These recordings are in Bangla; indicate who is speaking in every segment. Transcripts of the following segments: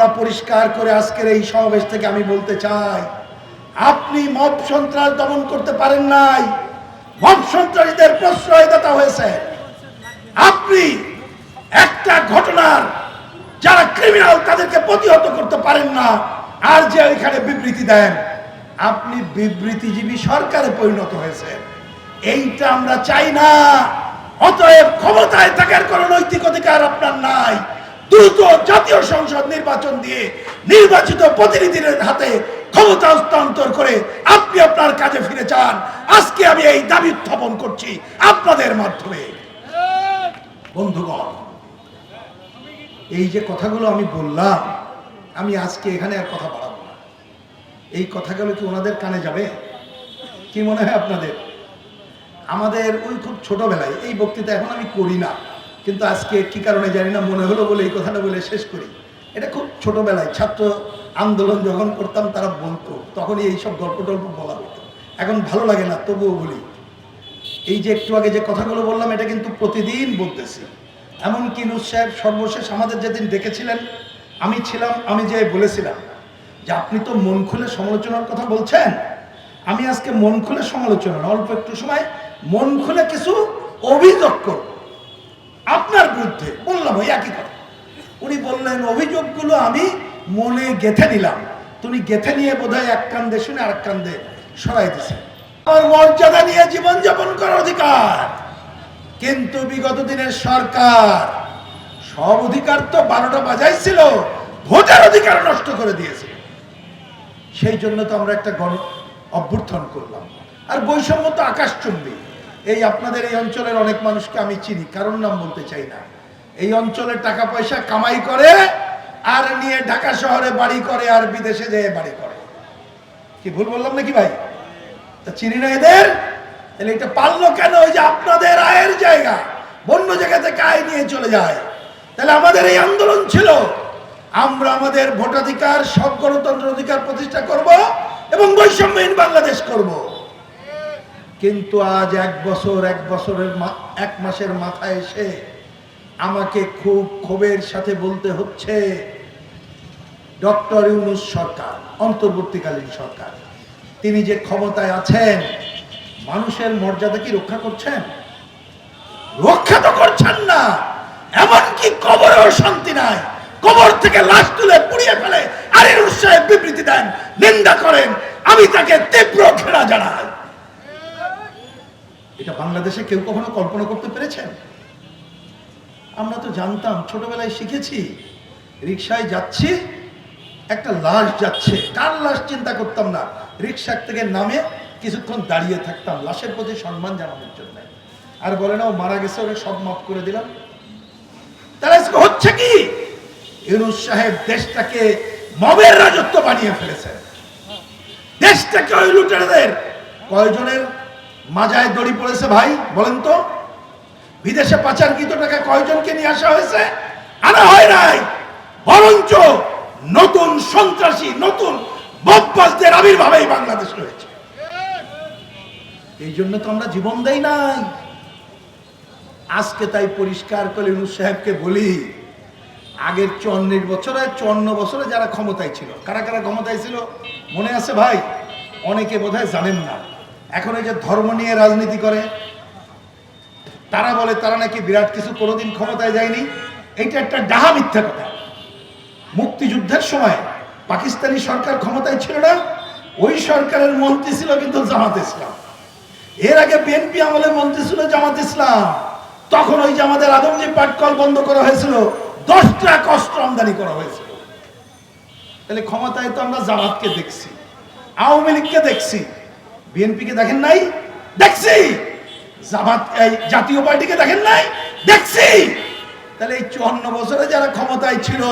Speaker 1: আমরা পরিষ্কার করে আজকের এই সমাবেশ থেকে আমি বলতে চাই, আপনি মব সন্ত্রাস দমন করতে পারেন নাই, মব সন্ত্রাসীদের প্রশ্রয়দাতা হয়েছে। আপনি একটা ঘটনার যারা ক্রিমিনাল তাদেরকে প্রতিহত করতে পারেন না, আর যে এখানে বিবৃতি দেন, আপনি বিবৃতিজীবী সরকারে পরিণত হয়েছে। এইটা আমরা চাই না। অতএব ক্ষমতায় থাকার কোন নৈতিক অধিকার আপনার নাই। দ্রুত জাতীয় সংসদ নির্বাচন দিয়ে নির্বাচিত প্রতিনিধির হাতে ক্ষমতা হস্তান্তর করে আপনি আপনার কাজে ফিরে যান। আজকে আমি এই দাবি উত্থাপন করছি আপনাদের মাধ্যমে। বন্ধুগণ, এই যে কথাগুলো আমি বললাম, আমি আজকে এখানে আর কথা বাড়াবো না। এই কথাগুলো কি ওনাদের কানে যাবে? কি মনে হয় আপনাদের? আমাদের ওই খুব ছোটবেলায় এই বক্তৃতা এখন আমি করি না, কিন্তু আজকে কি কারণে জানি না মনে হলো বলে এই কথাটা বলে শেষ করি। এটা খুব ছোটবেলায় ছাত্র আন্দোলন যখন করতাম তারা বলতো, তখনই এইসব গল্প টল্প বলা হতো। এখন ভালো লাগে না, তবুও বলি। এই যে একটু আগে যে কথাগুলো বললাম, এটা কিন্তু প্রতিদিন বলতেছি। এমনকি ইউনূস সাহেব সর্বশেষ আমাদের যেদিন ডেকেছিলেন আমি ছিলাম, আমি যে বলেছিলাম যে আপনি তো মন খুলে সমালোচনার কথা বলছেন, আমি আজকে মন খুলে সমালোচনা, অল্প একটু সময় মন খুলে কিছু অভিযোগ করব আপনার বিরুদ্ধে। বললাম ওই একই কথা। উনি বললেন অভিযোগগুলো আমি মনে গেঁথে নিলাম। তুমি গেঁথে নিয়ে বোধহয় এক কান্দে শুনে আর এক কান্দে সরাই দিছে। আমার মর্যাদা নিয়ে জীবনযাপন করার অধিকার, কিন্তু বিগত দিনের সরকার সব অধিকার তো 12টা বাজাইছিল, ভোটের অধিকার নষ্ট করে দিয়েছে। সেই জন্য তো আমরা একটা গণ অভ্যুত্থান করলাম। আর বৈষম্য তো আকাশচুম্বী। এই আপনাদের এই অঞ্চলের অনেক মানুষকে আমি চিনি, কারণ নাম বলতে চাই না। এই অঞ্চলে টাকা পয়সা কামাই করে আর নিয়ে ঢাকা শহরে বাড়ি করে আর বিদেশে যেয়ে বাড়ি করে। কি ভুল বললাম নাকি ভাই? তা চিনি না এদের। তাহলে এটা পারলো কেন? ওই যে আপনাদের আয়ের জায়গা, অন্য জায়গা থেকে আয় নিয়ে চলে যায়। তাহলে আমাদের এই আন্দোলন ছিল আমরা আমাদের ভোটাধিকার, সব গণতন্ত্র অধিকার প্রতিষ্ঠা করব এবং বৈষম্যহীন বাংলাদেশ করব। কিন্তু আজ এক বছরের 1 মাসের মাথায় এসে আমাকে খুব ক্ষোভের সাথে বলতে হচ্ছে, ডক্টর ইউনূস সরকার, অন্তর্বর্তীকালীন সরকার, তিনি যে ক্ষমতায় আছেন, মানুষের মর্যাদা কি রক্ষা করছেন? রক্ষা তো করছেন না। এমনকি কবরেও শান্তি নাই। কবর থেকে লাশ তুলে পুড়িয়ে ফেলে আর ইউনূস সাহেব বিবৃতি দেন, নিন্দা করেন। আমি তাকে তীব্র ঘৃণা জানাই। এটা বাংলাদেশে কেউ কখনো কল্পনা করতে পেরেছেন? আমরা তো জানতাম, ছোটবেলায় শিখেছি, রিকশায় যাচ্ছি, একটা লাশ যাচ্ছে, কার লাশ চিন্তা করতাম না। রিকশা থেকে নামে কিছুক্ষণ দাঁড়িয়ে থাকতাম লাশের প্রতি সম্মান জানানোর জন্য। আর বলে না ও মারা গেছে, ওরা সব মাফ করে দিলাম। তাহলে হচ্ছে কি? ইউনূস সাহেব দেশটাকে মবের রাজত্ব বানিয়ে ফেলেছেন। দেশটাকে ওই লুটেরাদের কয়জনের মাজায় দড়ি পড়েছে ভাই বলেন তো? বিদেশে পাচারকৃত টাকা কয়জনকে নিয়ে আসা হয়েছে? আনা হয় নাই। বরঞ্চ নতুন সন্ত্রাসী, নতুন বদমাশদের আবির্ভাবেই বাংলাদেশ রয়েছে। এই জন্য তো আমরা জীবন দেই নাই। আজকে তাই পরিষ্কার করে ইউনূস সাহেবকে বলি, আগের 54 বছরে যারা ক্ষমতায় ছিল, কারা কারা ক্ষমতায় ছিল মনে আছে ভাই? অনেকে বোধহয় জানেন না। এখন এই যে ধর্ম নিয়ে রাজনীতি করে, তারা বলে তারা নাকি বিরাট কিছু কোনোদিন ক্ষমতায় যায়নি। এইটা একটা ডাহা মিথ্যা কথা। মুক্তিযুদ্ধের সময় পাকিস্তানি সরকার ক্ষমতায় ছিল না, ওই সরকারের মন্ত্রী ছিল কিন্তু জামাত ইসলাম। এর আগে বিএনপি আমলে মন্ত্রী ছিল জামাত ইসলাম। তখন ওই যে আমাদের আদমজি পাটকল বন্ধ করা হয়েছিল, 10 ট্রাক অস্ত্র আমদানি করা হয়েছিল। তাহলে ক্ষমতায় তো আমরা জামাতকে দেখছি, আওয়ামী লীগকে দেখছি, বিএনপিকে দেখেন নাই? দেখছি। জামাত এই জাতীয় পার্টিকে দেখেন নাই? দেখছি। তাহলে এই 54 বছরে যারা ক্ষমতায় ছিল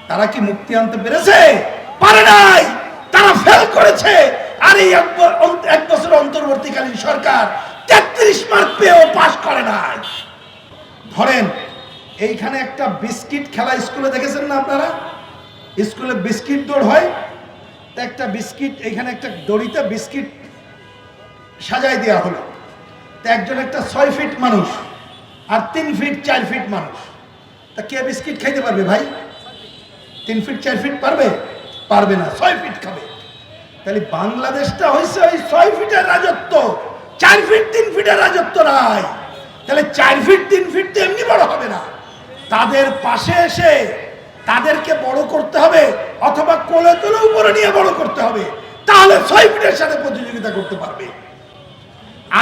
Speaker 1: তারা কি মুক্তি আনতে পেরেছে? পারে নাই। তারা ফেল করেছে। আর এই 1 বছর অন্তর্বর্তীকালীন সরকার 33 মার্ক পেয়েও পাস করে নাই। ধরেন এইখানে একটা বিস্কিট খেলা স্কুলে দেখেছেন না আপনারা? স্কুলে বিস্কিট দৌড় হয়। তা একটা বিস্কিট, এইখানে একটা দড়িতে বিস্কিট সাজাই দেওয়া হলো। তা একজন একটা 6 ফিট মানুষ আর 3 ফিট 4 ফিট মানুষ, তা কে বিস্কিট খাইতে পারবে ভাই? 3 ফিট 4 ফিট পারবে? পারবে না, 6 ফিট খাবে। তাহলে বাংলাদেশটা হয়েছে ওই 6 ফিটের রাজত্ব, 4 ফিট 3 ফিটের রাজত্ব নাই। তাহলে 4 ফিট 3 ফিট তো এমনি বড় হবে না, তাদের পাশে এসে তাদেরকে বড় করতে হবে, অথবা কোলে তোলে উপরে নিয়ে বড় করতে হবে, তাহলে 6 ফিটের সাথে প্রতিযোগিতা করতে পারবে।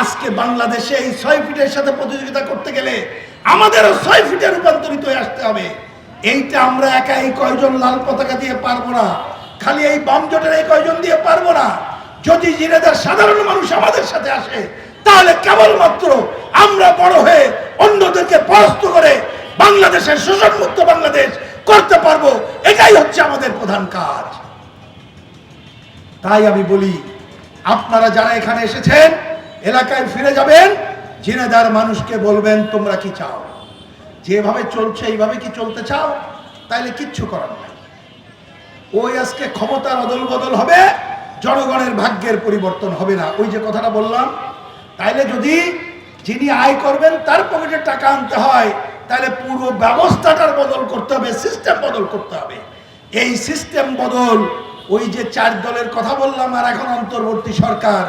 Speaker 1: আজকে বাংলাদেশে এই 6 ফিটের সাথে প্রতিযোগিতা করতে গেলে আমাদেরও 6 ফিটে রূপান্তরিত হয়ে আসতে হবে। এইটা আমরা একা এই কয়জন লাল পতাকা দিয়ে পারবো না, খালি এই বাম জোটের এই কয়জন দিয়ে পারবো না। যদি জিনেদার সাধারণ মানুষ আমাদের সাথে আসে, তাহলে কেবলমাত্র আমরা বড় হয়ে অন্যদেরকে পরাস্ত করে বাংলাদেশের শোষণমুক্ত বাংলাদেশ করতে পারবো। এটাই হচ্ছে আমাদের প্রধান কাজ। তাই আমি বলি, আপনারা যারা এখানে এসেছেন, এলাকায় ফিরে যাবেন, জিনেদার মানুষকে বলবেন তোমরা কি চাও, যেভাবে চলছে এইভাবে কি চলতে চাও? তাইলে কিচ্ছু করার নাই। ওই আজকে ক্ষমতার অদল বদল হবে, জনগণের ভাগ্যের পরিবর্তন হবে না। ওই যে কথাটা বললাম, তাইলে যদি যিনি আয় করবেন তার পকেটে টাকা আনতে হয়, তাহলে পুরো ব্যবস্থাটার বদল করতে হবে, সিস্টেম বদল করতে হবে। এই সিস্টেম বদল ওই যে 4 দলের কথা বললাম আর এখন অন্তর্বর্তী সরকার,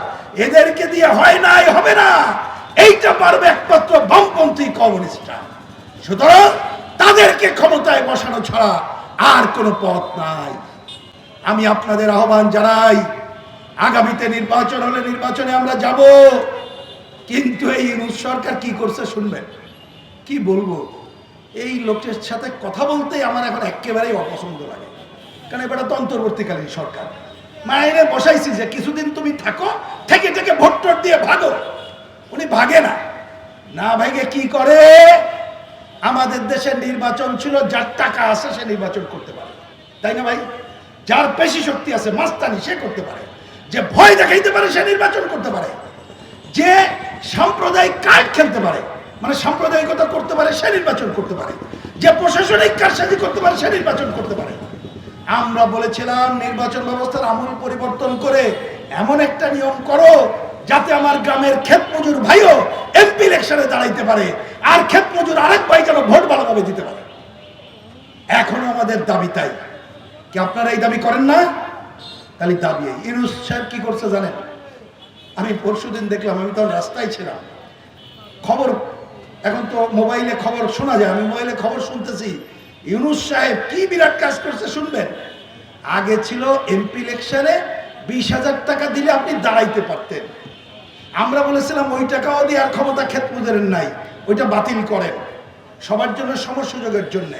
Speaker 1: এদেরকে দিয়ে হয় নাই, হবে না। এইটা পারবে একমাত্র বামপন্থী কমিউনিস্টরা। সুতরাং তাদেরকে ক্ষমতায় বসানো ছাড়া আর কোনো পথ নাই। আমি আপনাদের আহ্বান জানাই, আগামীতে নির্বাচন হলে নির্বাচনে আমরা যাব, কিন্তু এই ইউনূস সরকার কি করছে শুনবেন। কি বলবো, এই লোকের সাথে কথা বলতেই আমার এখন একেবারেই অপছন্দ লাগে, কারণ এবার তো অন্তর্বর্তীকালীন সরকার মায়ের বসাইছি যে কিছুদিন তুমি থাকো, থেকে থেকে ভোট টোট দিয়ে ভাগো। উনি ভাগে না, না ভাগে কি করে, আমাদের দেশের নির্বাচন ছিল যার টাকা আছে সে নির্বাচন করতে পারে, তাই না ভাই? যার পেশি শক্তি আছে, মাস্তানি, সে করতে পারে। যে ভয় দেখাইতে পারে সে নির্বাচন করতে পারে। যে সাম্প্রদায়িক কার্ড খেলতে পারে, মানে সাম্প্রদায়িকতা করতে পারে, সে নির্বাচন করতে পারে। যে প্রশাসনিক কারসাজি করতে পারে, সে নির্বাচন করতে পারে। আমরা বলেছিলাম নির্বাচন ব্যবস্থার আমূল পরিবর্তন করে এমন একটা নিয়ম করো যাতে আমার গ্রামের ক্ষেত মজুর ভাইও এমপি ইলেকশনে দাঁড়াইতে পারে, আর ক্ষেত মজুর আরেক ভাই যেন ভোট ভালোভাবে দিতে পারে। এখনো আমাদের দাবি তাই। কি আপনারা এই দাবি করেন না? তাহলে দাবি এই। ইউনূস সাহেব কি করছে জানেন? আমি পরশুদিন দেখলাম, আমি তখন রাস্তায় ছিলাম, খবর, এখন তো মোবাইলে খবর শোনা যায়, আমি মোবাইলে খবর শুনতেছি। ইউনূস সাহেব কি বিরাট কাজ করছে শুনবেন। আগে ছিল এমপি ইলেকশনে 20,000 টাকা দিলে আপনি দাঁড়াইতে পারতেন। আমরা বলেছিলাম ওই টাকাও দিয়ে আর ক্ষমতা ক্ষেত মজুরের নাই, ওইটা বাতিল করেন সবার জন্য সমসুযোগের জন্য।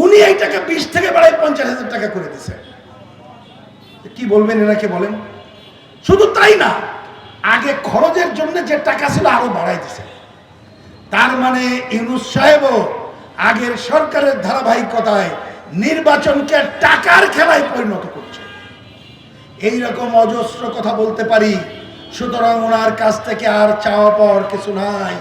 Speaker 1: উনি এই টাকা 20 থেকে বাড়াই 50,000 টাকা করে দিয়েছে। কি বলবেন এনাকে বলেন? শুধু তাই না, আগে খরচের জন্য যে টাকা ছিল আরো বাড়াই দিছে। তার মানে ইউনূস সাহেবও আগের সরকারের ধারাবাহিকতায় নির্বাচনকে টাকার খেলায় পরিণত করছে। এইরকম অজস্র কথা বলতে পারি। সুতরাং ওনার কাছ থেকে আর চাওয়া পাওয়ার কিছু নাই।